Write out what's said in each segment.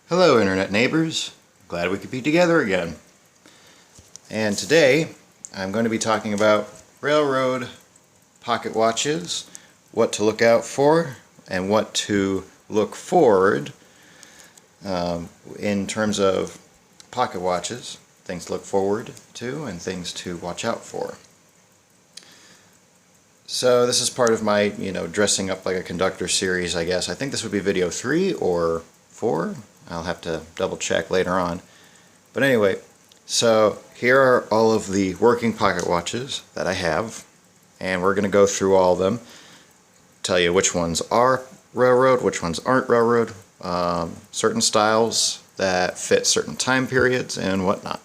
Hello Internet neighbors, glad we could be together again. And today I'm going to be talking about railroad pocket watches, what to look out for and what to look forward in terms of pocket watches, things to look forward to and things to watch out for. So this is part of my, dressing up like a conductor series, I guess. I think this would be video 3 or 4. I'll have to double check later on. But anyway, so here are all of the working pocket watches that I have, and we're going to go through all of them, tell you which ones are railroad, which ones aren't railroad, certain styles that fit certain time periods and whatnot.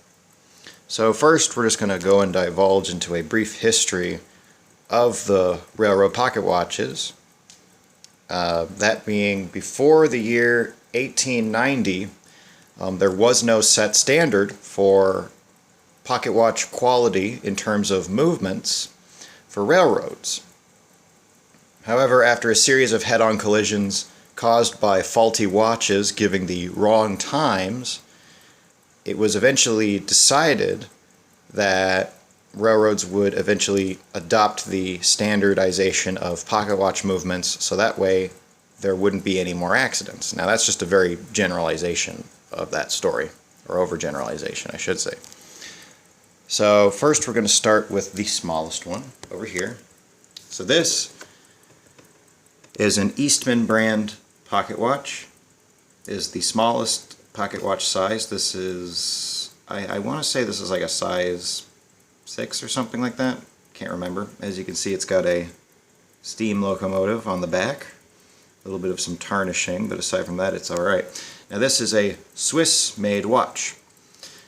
So first we're just going to go and divulge into a brief history of the railroad pocket watches, that being before the year 1890, there was no set standard for pocket watch quality in terms of movements for railroads. However, after a series of head-on collisions caused by faulty watches giving the wrong times, it was eventually decided that railroads would eventually adopt the standardization of pocket watch movements, so that way there wouldn't be any more accidents. Now that's just a very generalization of that story, or overgeneralization I should say. So first we're going to start with the smallest one over here. So this is an Eastman brand pocket watch. It is the smallest pocket watch size. This is, I want to say this is like a size 6 or something like that. Can't remember. As you can see, it's got a steam locomotive on the back. A little bit of some tarnishing, but aside from that, it's alright. Now this is a Swiss-made watch.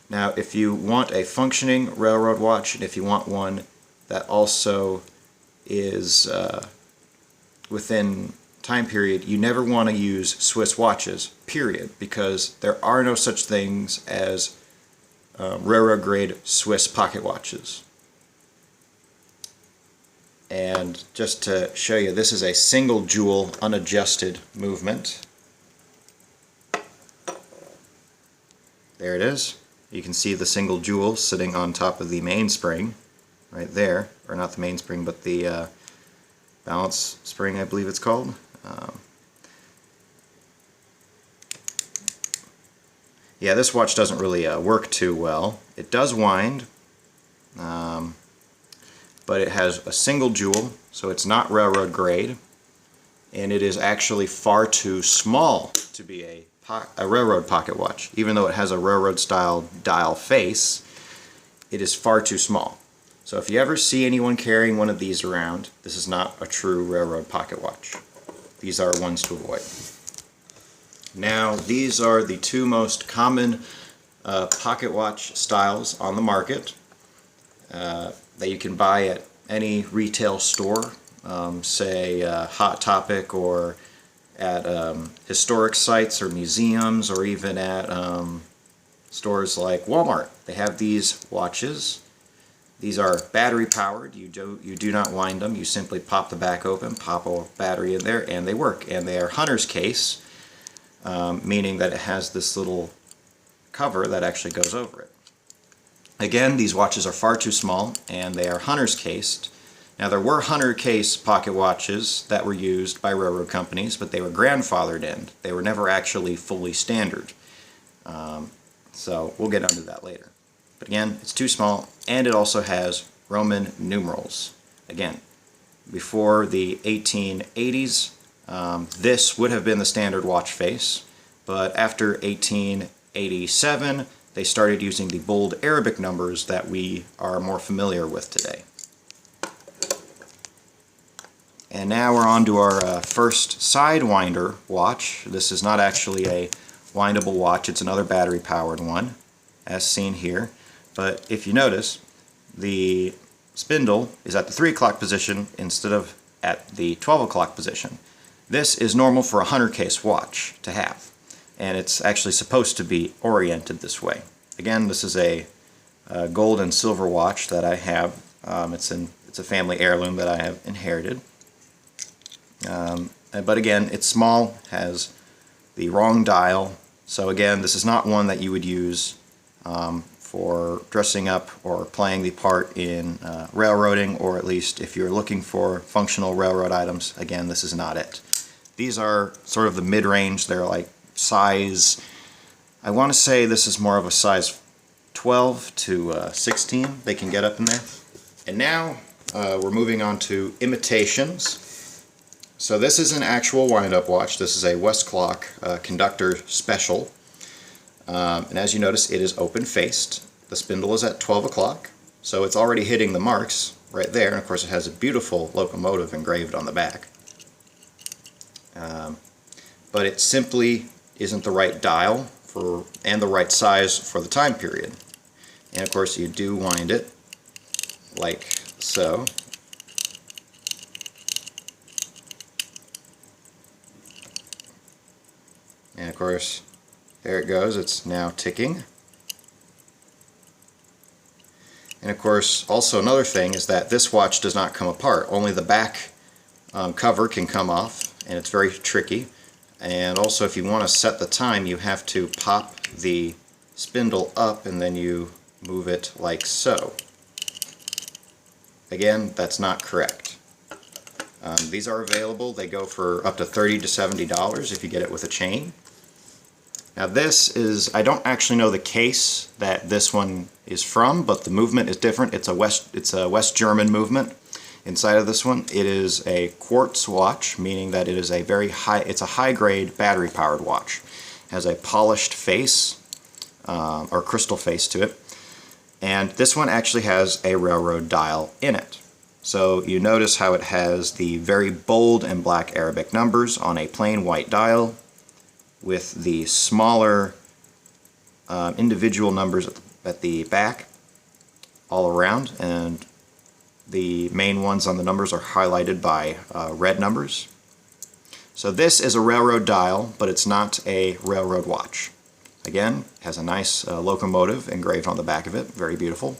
Now if you want a functioning railroad watch, and if you want one that also is within time period, you never want to use Swiss watches, period, because there are no such things as railroad grade Swiss pocket watches. And just to show you, this is a single jewel unadjusted movement. There it is. You can see the single jewel sitting on top of the mainspring right there, or not the mainspring but the balance spring, I believe it's called. Yeah, this watch doesn't really work too well. It does wind, but it has a single jewel, so it's not railroad grade, and it is actually far too small to be a railroad pocket watch. Even though it has a railroad style dial face, it is far too small. So if you ever see anyone carrying one of these around, this is not a true railroad pocket watch. These are ones to avoid. Now these are the two most common pocket watch styles on the market that you can buy at any retail store, say Hot Topic, or at historic sites or museums, or even at stores like Walmart. They have these watches. These are battery powered. You do not wind them. You simply pop the back open, pop a battery in there, and they work. And they are hunter's case, meaning that it has this little cover that actually goes over it. Again, these watches are far too small, and they are hunter's cased. Now there were hunter case pocket watches that were used by railroad companies, but they were grandfathered in. They were never actually fully standard. So we'll get onto that later. But again, it's too small, and it also has Roman numerals. Again, before the 1880s, this would have been the standard watch face, but after 1887, they started using the bold Arabic numbers that we are more familiar with today. And now we're on to our first Sidewinder watch. This is not actually a windable watch, it's another battery powered one, as seen here. But if you notice, the spindle is at the 3 o'clock position instead of at the 12 o'clock position. This is normal for a hunter case watch to have, and it's actually supposed to be oriented this way. Again, this is a gold and silver watch that I have. It's a family heirloom that I have inherited. But again, it's small, has the wrong dial, So again, this is not one that you would use for dressing up or playing the part in railroading, or at least if you're looking for functional railroad items, again, this is not it. These are sort of the mid-range. They're like size, I want to say this is more of a size 12 to 16 they can get up in there. And now we're moving on to imitations. So this is an actual wind-up watch. This is a Westclock Conductor Special. And as you notice, it is open-faced. The spindle is at 12 o'clock, so it's already hitting the marks right there. And of course it has a beautiful locomotive engraved on the back. But it simply isn't the right dial and the right size for the time period. And of course you do wind it like so. And of course, there it goes, it's now ticking. And of course, also another thing is that this watch does not come apart. Only the back cover can come off, and it's very tricky. And also, if you want to set the time, you have to pop the spindle up and then you move it like so. Again, that's not correct. These are available. They go for up to $30 to $70 if you get it with a chain. Now this is, I don't actually know the case that this one is from, but the movement is different. It's a West German movement inside of this one. It is a quartz watch, meaning that it is a it's a high-grade battery-powered watch. It has a polished face, or crystal face to it. And this one actually has a railroad dial in it. So you notice how it has the very bold and black Arabic numbers on a plain white dial, with the smaller individual numbers at the back all around, and the main ones on the numbers are highlighted by red numbers. So this is a railroad dial, but it's not a railroad watch. Again, it has a nice locomotive engraved on the back of it, very beautiful.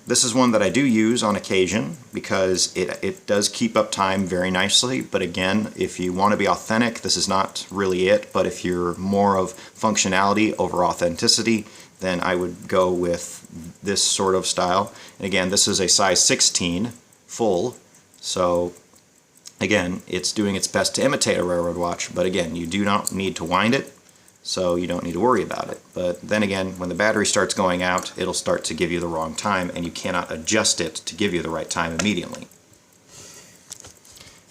This is one that I do use on occasion because it does keep up time very nicely, but again, if you want to be authentic, this is not really it. But if you're more of functionality over authenticity, then I would go with this sort of style. And again, this is a size 16 full, so again, it's doing its best to imitate a railroad watch, but again, you do not need to wind it, so you don't need to worry about it. But then again, when the battery starts going out, it'll start to give you the wrong time, and you cannot adjust it to give you the right time immediately.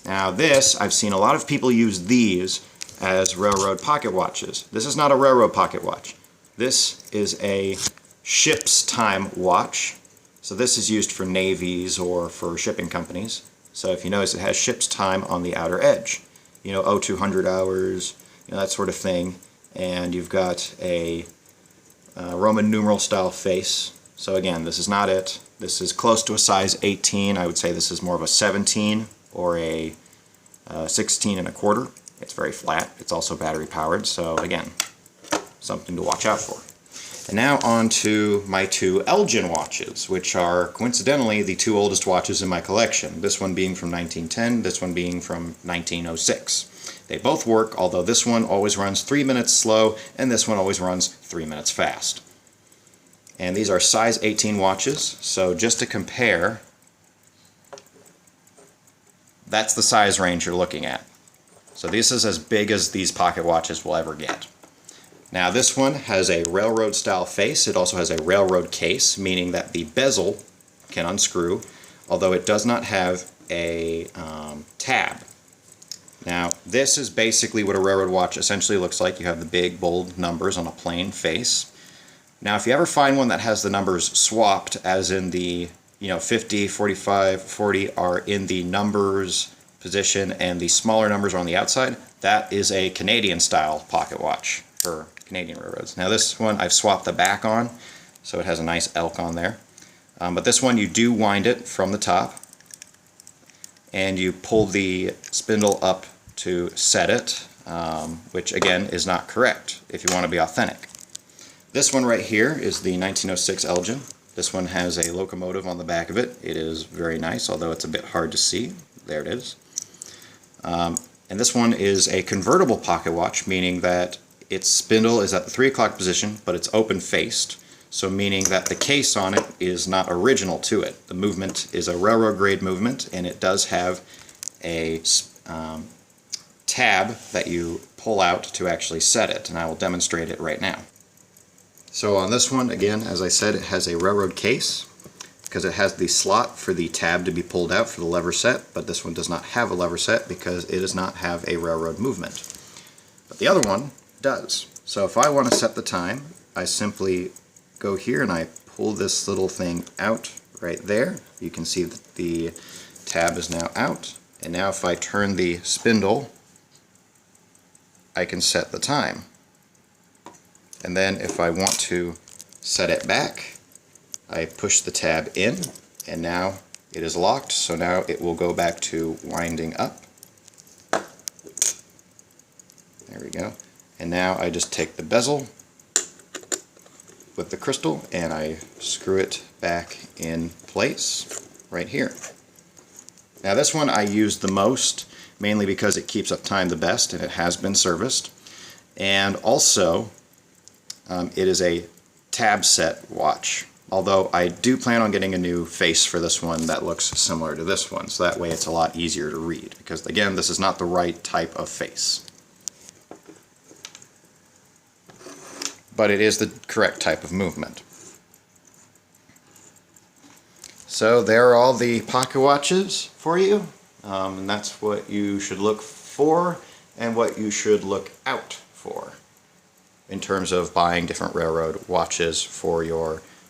Now this, I've seen a lot of people use these as railroad pocket watches. This is not a railroad pocket watch. This is a ship's time watch. So this is used for navies or for shipping companies. So if you notice, it has ship's time on the outer edge. You know, 0200 hours, you know, that sort of thing. And you've got a Roman numeral style face. So again, this is not it. This is close to a size 18. I would say this is more of a 17 or a 16 and a quarter. It's very flat. It's also battery powered. So again, something to watch out for. And now on to my two Elgin watches, which are coincidentally the two oldest watches in my collection. This one being from 1910, this one being from 1906. They both work, although this one always runs 3 minutes slow, and this one always runs 3 minutes fast. And these are size 18 watches, so just to compare, that's the size range you're looking at. So this is as big as these pocket watches will ever get. Now this one has a railroad style face. It also has a railroad case, meaning that the bezel can unscrew, although it does not have a tab. Now this is basically what a railroad watch essentially looks like. You have the big bold numbers on a plain face. Now if you ever find one that has the numbers swapped, as in the 50, 45, 40 are in the numbers position and the smaller numbers are on the outside, that is a Canadian style pocket watch for Canadian railroads. Now this one I've swapped the back on, so it has a nice elk on there. But this one you do wind it from the top, and you pull the spindle up to set it, which again is not correct if you want to be authentic. This one right here is the 1906 Elgin. This one has a locomotive on the back of it. It is very nice, although it's a bit hard to see. There it is. And this one is a convertible pocket watch, meaning that its spindle is at the 3 o'clock position, but it's open-faced, so meaning that the case on it is not original to it. The movement is a railroad grade movement, and it does have a tab that you pull out to actually set it, and I will demonstrate it right now. So on this one, again, as I said, it has a railroad case because it has the slot for the tab to be pulled out for the lever set, but this one does not have a lever set because it does not have a railroad movement. But the other one does. So if I want to set the time, I simply go here and I pull this little thing out right there. You can see that the tab is now out, and now if I turn the spindle, I can set the time. And then if I want to set it back, I push the tab in, and now it is locked, so now it will go back to winding up. There we go. And now I just take the bezel with the crystal and I screw it back in place right here. Now this one I use the most, mainly because it keeps up time the best and it has been serviced. And also, it is a tab set watch. Although I do plan on getting a new face for this one that looks similar to this one, so that way it's a lot easier to read. Because again, this is not the right type of face. But it is the correct type of movement. So there are all the pocket watches for you, and that's what you should look for and what you should look out for in terms of buying different railroad watches for your